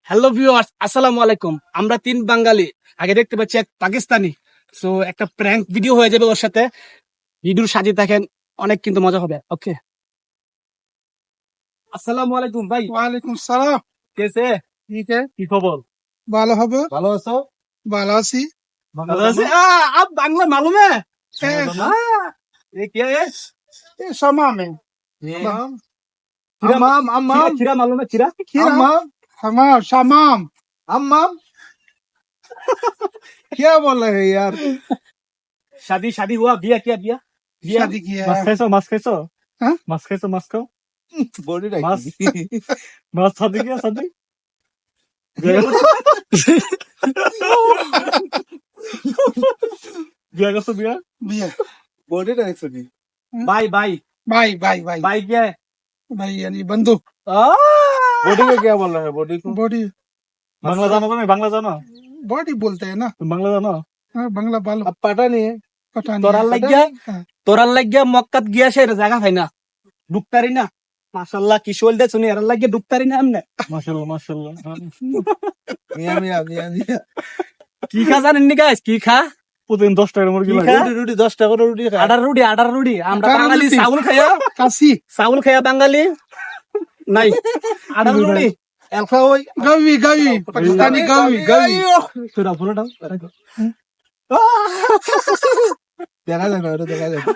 Hello viewers, আসসালামু আলাইকুম। আমরা তিন বাঙালি, আগে দেখতে পাচ্ছি এক পাকিস্তানি। সো একটা প্র্যাঙ্ক ভিডিও হয়ে যাবে ওর সাথে। ভিডিও সাজিয়ে থাকেন, অনেক কিন্তু মজা হবে। ওকে, আসসালামু আলাইকুম ভাই। ওয়ালাইকুম সালাম। কেসে? ঠিক है, কি খবর? ভালো হবে। ভালো আছো? ভালো আছি। ভালো আছি। आप बांग्ला मालूम है? हाँ, ये क्या है? ये समा में खीरा अम्माम अम्माम खीरा मालूम है? खीरा अम्माम हमाम शमाम अम्माम क्या बोल रहे हैं यार? शादी शादी हुआ, बिया किया बिया बिया शादी किया মাছ है। খাইছো মাছ খাইছো হ্যাঁ? মাছ খাইছো মাছ খাও बॉडी মাছ মাছ সাদি গিয়া সাদি বিয়া করছো বিয়া भैया बॉडी डायरेक्ट सुनी। भाई भाई भाई भाई भाई भाई क्या है? भाई यानी बंदूक বডি को क्या बोल रहे हैं बॉडी को बॉडी বাংলা জানো তুমি বাংলা জানো बॉडी बोलते हैं ना। তুমি বাংলা জানো हाँ, बांग्ला बालो अब पता नहीं है पता नहीं তোরার है। লাগিয়া हाँ, তোরার লাগিয়া মক্কাত গিয়া সে জায়গা পাই না, ঢুকতারি না। মাশাআল্লাহ কি শোল দে শুনি, এর লাগিয়া ঢুকতারি না আমনে। মাশাআল্লাহ মাশাআল্লাহ मियां मियां मियां मियां কি খা জানেন নি গাইস? কি খা? প্রতিদিন 10 টাকার মুরগি কি লাগে খা? रोटी 10 টাকা করে রুটি খায়। আডার রুটি আমরা আটার বাঙালি রুটি। চাউল খায়া কাশি বাঙালি নাই। আডার রুটি এলফা ওই গাবি গাবি পাকিস্তানি গাবি গাবি তোরা বলে দাও। দেখা যায় না, ওটা দেখা যায় না।